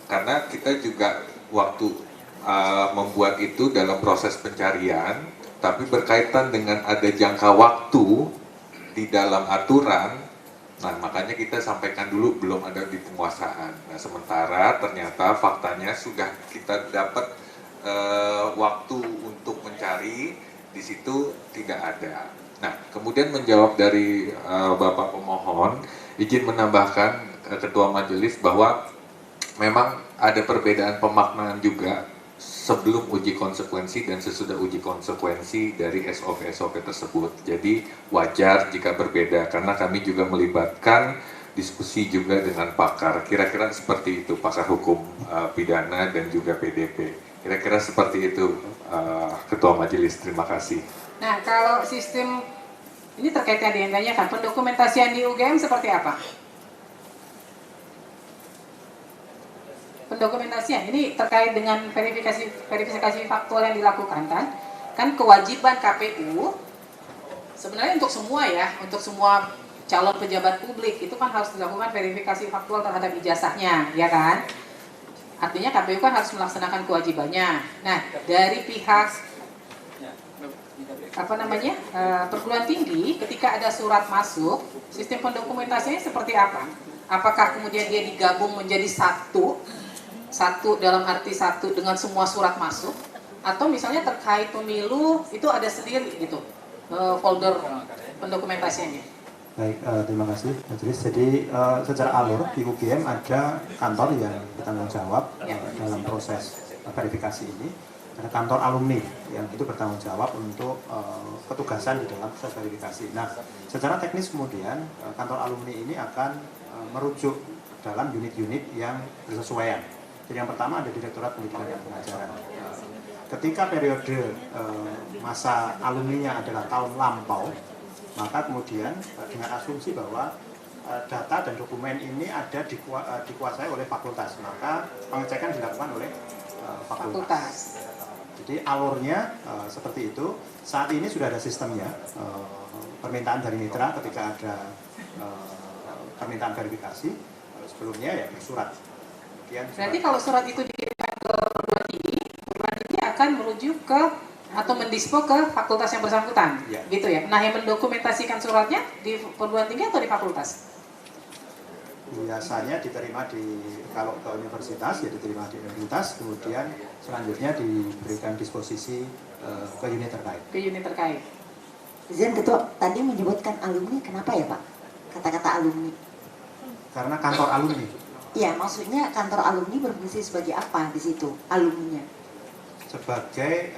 karena kita juga waktu membuat itu dalam proses pencarian, tapi berkaitan dengan ada jangka waktu di dalam aturan. Nah, makanya kita sampaikan dulu belum ada di penguasaan. Nah, sementara ternyata faktanya sudah kita dapat waktu untuk mencari, di situ tidak ada. Nah, kemudian menjawab dari Bapak pemohon, izin menambahkan Ketua Majelis bahwa memang ada perbedaan pemaknaan juga sebelum uji konsekuensi dan sesudah uji konsekuensi dari SOP-SOP tersebut. Jadi wajar jika berbeda karena kami juga melibatkan diskusi juga dengan pakar. Kira-kira seperti itu, pakar hukum pidana dan juga PDP. Kira-kira seperti itu, Ketua Majelis. Terima kasih. Nah, kalau sistem ini terkait tadi yang ditanyakan, pendokumentasian di UGM seperti apa? Pendokumentasian ini terkait dengan verifikasi faktual yang dilakukan kan kewajiban KPU sebenarnya untuk semua ya, untuk semua calon pejabat publik itu kan harus dilakukan verifikasi faktual terhadap ijazahnya, ya kan? Artinya KPU kan harus melaksanakan kewajibannya. Nah, dari pihak perguruan tinggi ketika ada surat masuk, sistem pendokumentasinya seperti apa? Apakah kemudian dia digabung menjadi satu dalam arti satu dengan semua surat masuk, atau misalnya terkait pemilu itu ada sendiri gitu folder pendokumentasinya? Baik, terima kasih Majelis. Jadi secara alur di UGM ada kantor yang bertanggung jawab dalam proses verifikasi ini. Ada kantor alumni yang itu bertanggung jawab untuk petugasan di dalam proses verifikasi. Nah, secara teknis kemudian kantor alumni ini akan merujuk dalam unit-unit yang bersesuaian. Jadi yang pertama ada Direktorat Pendidikan dan Pengajaran. Ketika periode masa alumninya adalah tahun lampau, maka kemudian dengan asumsi bahwa data dan dokumen ini ada dikuasai oleh fakultas, maka pengecekan dilakukan oleh fakultas. Jadi alurnya seperti itu. Saat ini sudah ada sistemnya, permintaan dari mitra ketika ada permintaan verifikasi, sebelumnya ya bersurat. Berarti kalau surat itu dikirimkan ke perguruan tinggi akan merujuk ke atau mendispo ke fakultas yang bersangkutan, ya. Gitu ya. Nah, yang mendokumentasikan suratnya di perguruan tinggi atau di fakultas? Biasanya diterima kalau ke universitas ya diterima di universitas, kemudian selanjutnya diberikan disposisi ke unit terkait. Ke unit terkait. Izin Ketua, tadi menyebutkan alumni, kenapa ya Pak? Kata-kata alumni. Karena kantor alumni. Iya, maksudnya kantor alumni berfungsi sebagai apa di situ, alumninya? Sebagai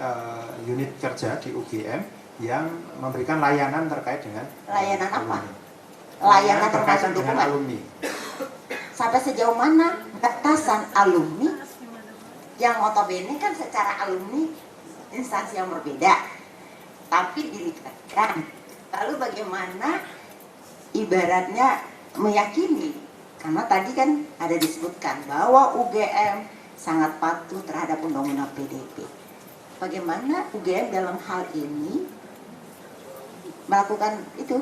unit kerja di UGM yang memberikan layanan terkait dengan layanan alumni. apa? Layanan berkaitan dengan alumni. Sampai sejauh mana batasan alumni yang notabene kan secara alumni instansi yang berbeda, tapi dilibatkan. Lalu bagaimana ibaratnya meyakini? Karena tadi kan ada disebutkan bahwa UGM sangat patuh terhadap undang-undang PDP. Bagaimana UGM dalam hal ini melakukan itu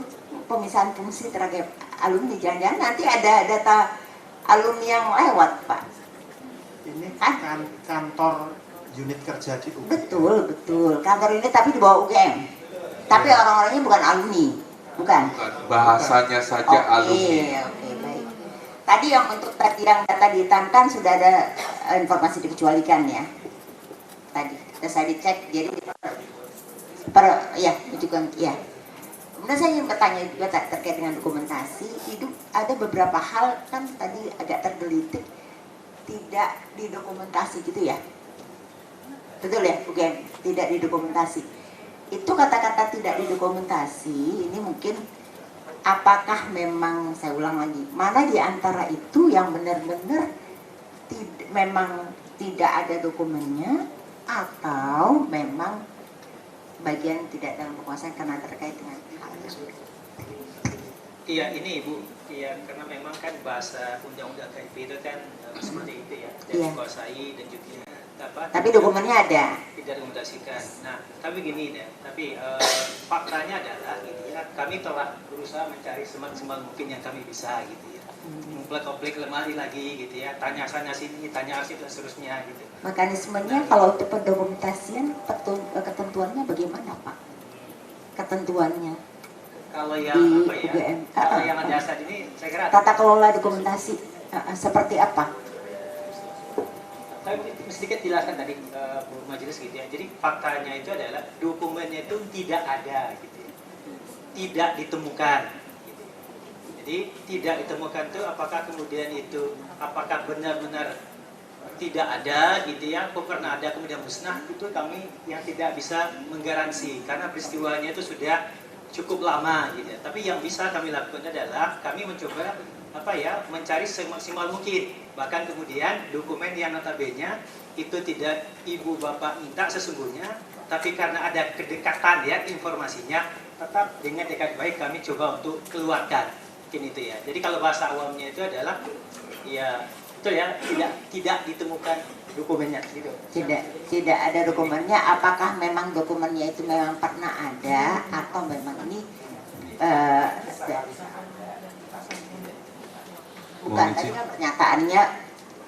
pemisahan fungsi terhadap alumni? Jangan-jangan nanti ada data alumni yang lewat, Pak. Ini kan kantor unit kerja di UGM. Betul. Kantor ini tapi di bawah UGM. Tapi orang-orangnya bukan alumni, bukan? Bahasanya saja alumni. Oke, baik. Tadi yang untuk tadi yang data dihitamkan sudah ada informasi dikecualikan ya. Tadi saya dicek, jadi rujukan ya. Kemudian saya ingin bertanya juga terkait dengan dokumentasi. Itu ada beberapa hal kan tadi agak tergelitik tidak didokumentasi gitu ya. Betul ya, UGM tidak didokumentasi. Itu kata-kata tidak didokumentasi ini mungkin apakah memang, saya ulang lagi, mana di antara itu yang benar-benar memang tidak ada dokumennya atau memang bagian tidak dalam penguasaan karena terkait dengan hal tersebut? Iya, ini Ibu, iya, karena memang kan bahasa undang-undang KIP itu kan seperti itu ya, dan dikuasai dan juga tapi dokumennya ada. Tidak dokumentasikan. Nah, tapi gini deh, faktanya adalah gitu ya, kami telah berusaha mencari semaksimal mungkin yang kami bisa gitu ya. komplek lemari lagi gitu ya, tanya sana sini, tanya situ dan seterusnya gitu. Mekanismenya kalau untuk pendokumentasian ketentuannya bagaimana Pak? Ketentuannya Kalau yang di apa ya? UGM. Kalau yang ada saat ini saya kira Tata kelola dokumentasi seperti apa? saya sedikit jelaskan tadi Bu Majelis gitu ya. Jadi faktanya itu adalah dokumennya itu tidak ada gitu ya. Tidak ditemukan gitu. Jadi tidak ditemukan itu apakah kemudian itu apakah benar-benar tidak ada gitu ya, kok pernah ada kemudian musnah, itu kami yang tidak bisa menggaransi karena peristiwanya itu sudah cukup lama gitu ya. Tapi yang bisa kami lakukan adalah kami mencoba mencari semaksimal mungkin. Bahkan kemudian dokumen yang notabene itu tidak ibu bapak minta sesungguhnya, tapi karena ada kedekatan ya informasinya, tetap dengan dekat baik kami coba untuk keluarkan. Mungkin itu ya. Jadi kalau bahasa awamnya itu adalah ya itu ya tidak ditemukan dokumennya gitu. Tidak ada dokumennya. Apakah memang dokumennya itu memang pernah ada atau memang ini bukan tadi kan pernyataannya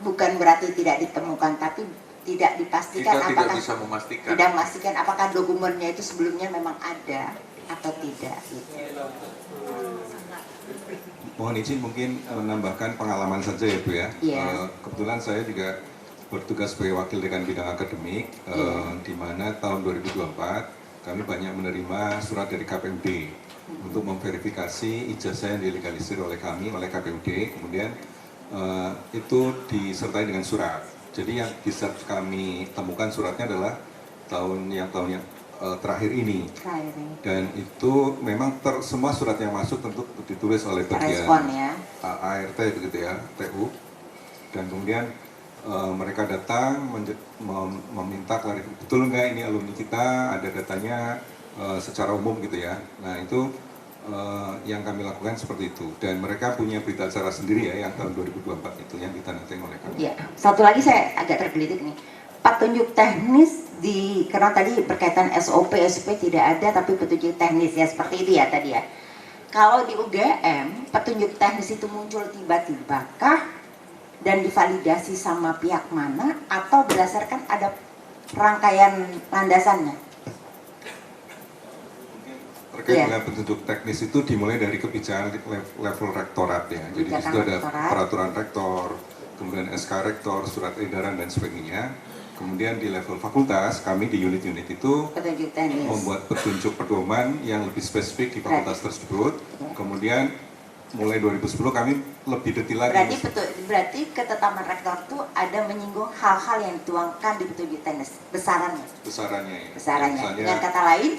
bukan berarti tidak ditemukan, tapi tidak dipastikan Kita apakah tidak bisa memastikan. tidak memastikan apakah dokumennya itu sebelumnya memang ada atau tidak. Gitu. Mohon izin mungkin menambahkan pengalaman saja ya Bu ya. Iya. Kebetulan saya juga bertugas sebagai wakil dekan bidang akademik, di mana tahun 2024 kami banyak menerima surat dari KPUD untuk memverifikasi ijazah yang dilegalisir oleh kami, oleh KPUD. Kemudian itu disertai dengan surat. Jadi yang bisa kami temukan suratnya adalah tahun yang terakhir ini. Dan itu memang semua surat yang masuk tentu ditulis oleh bagian ya. ART begitu ya, TU. Dan kemudian mereka datang meminta klarifikasi, betul nggak ini alumni kita, ada datanya secara umum gitu ya. Nah itu yang kami lakukan seperti itu. Dan mereka punya berita acara sendiri ya, yang tahun 2024 itu yang ditandatangani oleh kami. Ya, satu lagi saya agak tergelitik nih. Petunjuk teknis karena tadi berkaitan SOP tidak ada, tapi petunjuk teknis ya seperti itu ya tadi ya. Kalau di UGM petunjuk teknis itu muncul tiba-tiba kah dan divalidasi sama pihak mana atau berdasarkan ada rangkaian landasannya? Terkait dengan petunjuk teknis itu dimulai dari kebijakan level rektorat ya. Jadi di situ ada peraturan rektor, kemudian SK rektor, surat edaran dan sebagainya. Kemudian di level fakultas, kami di unit-unit itu membuat petunjuk pedoman yang lebih spesifik di fakultas tersebut. Kemudian mulai 2010 kami lebih detail lagi. Berarti ketetapan rektor itu ada menyinggung hal-hal yang dituangkan di petunjuk teknis, besarannya. Besarannya ya. Besarannya. Misalnya, dengan kata lain,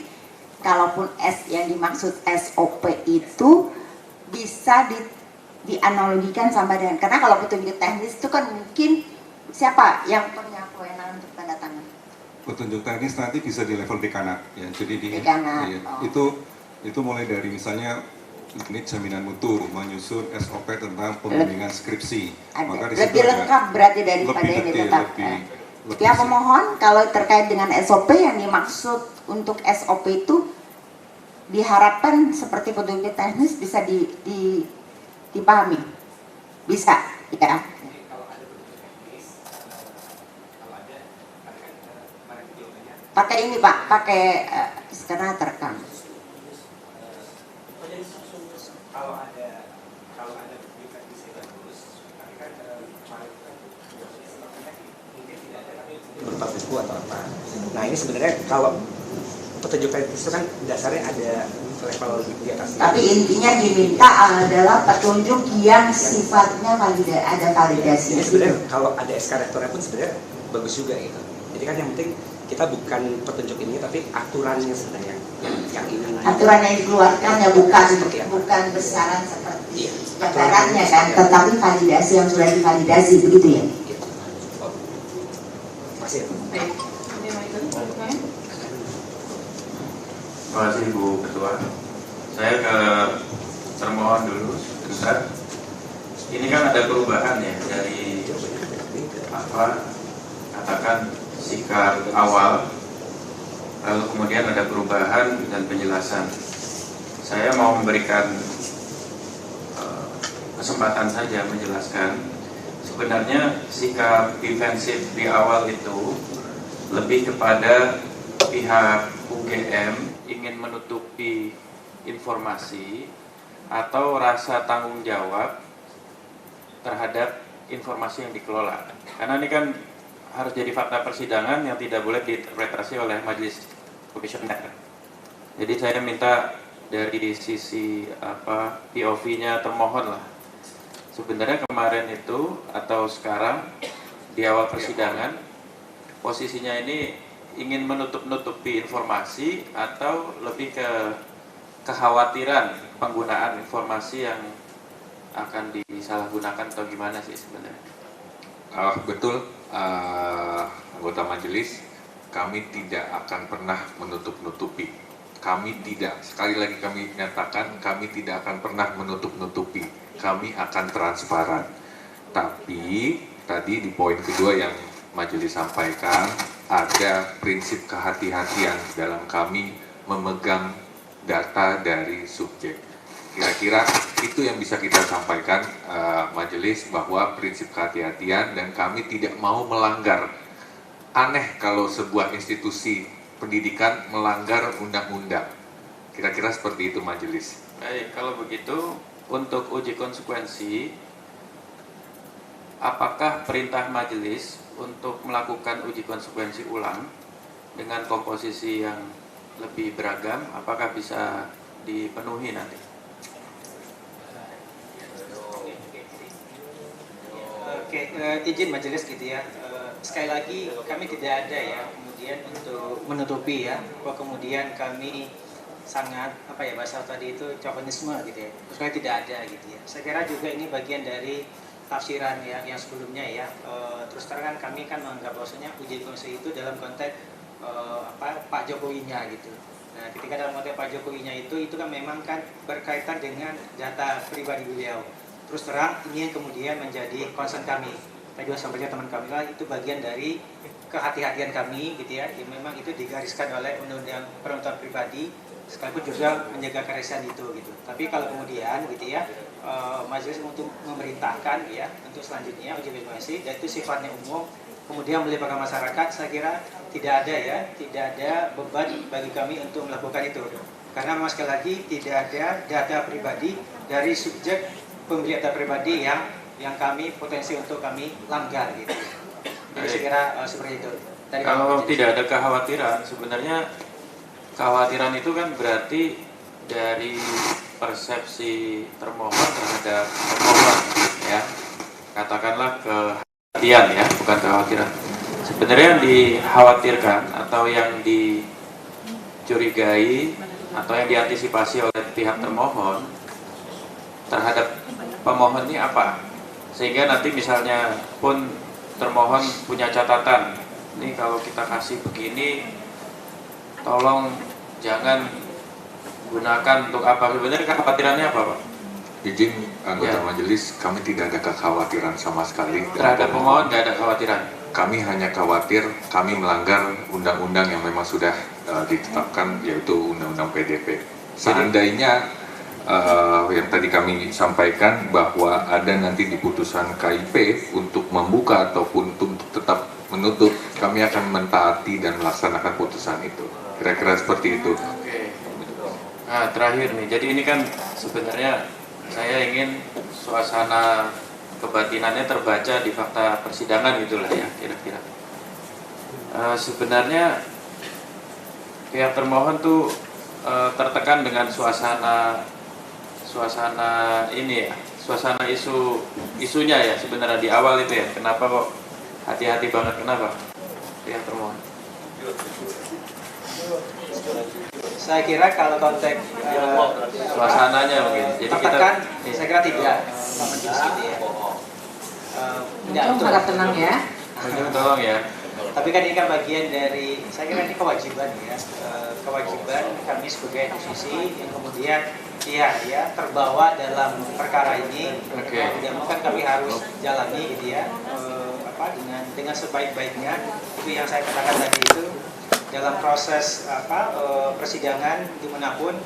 kalaupun yang dimaksud SOP itu bisa dianalogikan sama dengan, karena kalau petunjuk teknis itu kan mungkin siapa yang punya kewenangan untuk tanda tangan? petunjuk teknis nanti bisa di level dekanat ya. Jadi dekanat. Itu mulai dari misalnya unit jaminan mutu menyusun SOP tentang pembimbingan skripsi. Maka lebih lengkap berarti daripada yang ditetapkan. Pihak pemohon kalau terkait dengan SOP yang dimaksud untuk SOP itu diharapkan seperti petunjuk teknis bisa dipahami. Bisa ya. Pakai ini Pak, pakai karena terekam. Kalau ada publikasi bisa bagus, tapi kan mungkin tidak ada berupa buku atau apa. Nah ini sebenarnya kalau petunjuk teknis itu kan dasarnya ada level di atas. Tapi intinya diminta adalah petunjuk yang sifatnya ada validasi. Ini sebenarnya kalau ada SK rektornya pun sebenarnya bagus juga gitu. Jadi kan yang penting kita bukan petunjuk ini tapi aturannya sebenarnya yang ini. Aturan yang dikeluarkan ya bukan besaran seperti edarannya kan, tetapi validasi yang sudah divalidasi begitu ya. Oh. Masih. Baik. Terima kasih Bu Ketua. Saya ke termohon dulu sebentar. Ini kan ada perubahan ya dari katakan sikap awal, lalu kemudian ada perubahan dan penjelasan. Saya mau memberikan kesempatan saja menjelaskan. Sebenarnya sikap defensif di awal itu lebih kepada pihak UGM ingin menutupi informasi atau rasa tanggung jawab terhadap informasi yang dikelola. Karena ini kan harus jadi fakta persidangan yang tidak boleh diinterpretasi oleh majelis komisioner. Jadi saya minta dari sisi POV-nya termohon lah. Sebenarnya kemarin itu atau sekarang di awal persidangan posisinya ini ingin menutup-nutupi informasi atau lebih ke kekhawatiran penggunaan informasi yang akan disalahgunakan atau gimana sih sebenarnya? Betul, anggota majelis, kami tidak akan pernah menutup-nutupi. Kami tidak, sekali lagi kami nyatakan, kami tidak akan pernah menutup-nutupi. Kami akan transparan. Tapi tadi di poin kedua yang majelis sampaikan, ada prinsip kehati-hatian dalam kami memegang data dari subjek. Kira-kira itu yang bisa kita sampaikan majelis, bahwa prinsip kehati-hatian dan kami tidak mau melanggar. Aneh kalau sebuah institusi pendidikan melanggar undang-undang. Kira-kira seperti itu majelis. Baik, kalau begitu untuk uji konsekuensi, apakah perintah majelis untuk melakukan uji konsekuensi ulang dengan komposisi yang lebih beragam, apakah bisa dipenuhi nanti? Oke, izin majelis gitu ya. Sekali lagi kami tidak ada ya kemudian untuk menutupi ya, bahwa kemudian kami sangat bahasa tadi itu chauvinisme gitu ya. Sekali tidak ada gitu ya. Saya kira juga ini bagian dari tafsiran ya yang sebelumnya ya. Terus terang kan kami kan menganggap bahwasanya uji konsekuensi itu dalam konteks Pak Jokowinya gitu. Nah, ketika dalam konteks Pak Jokowinya itu kan memang kan berkaitan dengan data pribadi beliau. Terus terang ini yang kemudian menjadi concern kami. Tadi juga sampaikan teman kami lah, itu bagian dari kehati-hatian kami gitu ya. Yang memang itu digariskan oleh undang-undang peruntukan pribadi, sekalipun juga menjaga kerahasiaan itu gitu. Tapi kalau kemudian gitu ya, majelis untuk memerintahkan ya untuk selanjutnya uji konsekuensi, dan itu sifatnya umum, kemudian melibatkan masyarakat, saya kira tidak ada beban bagi kami untuk melakukan itu. Karena memang sekali lagi tidak ada data pribadi dari subjek pemberi data pribadi yang kami potensi untuk kami langgar gitu. Jadi saya kira seperti itu. Kalau tidak ada kekhawatiran, sebenarnya kekhawatiran itu kan berarti dari persepsi termohon terhadap pemohon ya. Katakanlah kehatian ya, bukan kekhawatiran. Sebenarnya yang dikhawatirkan atau yang dicurigai atau yang diantisipasi oleh pihak termohon terhadap pemohon ini apa? Sehingga nanti misalnya pun termohon punya catatan, ini kalau kita kasih begini, tolong jangan gunakan untuk apa? Sebenarnya kekhawatirannya apa, Pak? Izin anggota majelis, kami tidak ada kekhawatiran sama sekali. Terhadap pemohon tidak ada kekhawatiran? Kami hanya khawatir kami melanggar undang-undang yang memang sudah ditetapkan, yaitu Undang-Undang PDP. Seandainya yang tadi kami sampaikan bahwa ada nanti di putusan KIP untuk membuka ataupun untuk tetap menutup, kami akan mentaati dan melaksanakan putusan itu. Kira-kira seperti itu. Oke. Nah, terakhir nih, jadi ini kan sebenarnya saya ingin suasana kebatinannya terbaca di fakta persidangan gitulah ya, kira-kira. Sebenarnya pihak termohon tuh tertekan dengan suasana ini ya, suasana isunya ya sebenarnya di awal itu ya. Kenapa kok hati-hati banget, kenapa pihak termohon? Saya kira kalau konteks suasananya mungkin. Jadi katakan, saya kira tidak. Untung harap tenang ya. Tolong ya. Tapi kan ini kan bagian dari, saya kira ini kewajiban ya, kewajiban kami sebagai institusi yang kemudian ya terbawa dalam perkara ini. Tidak mau kan kami harus jalani gitu ya, dengan sebaik-baiknya. Itu yang saya katakan tadi itu dalam proses persidangan dimanapun.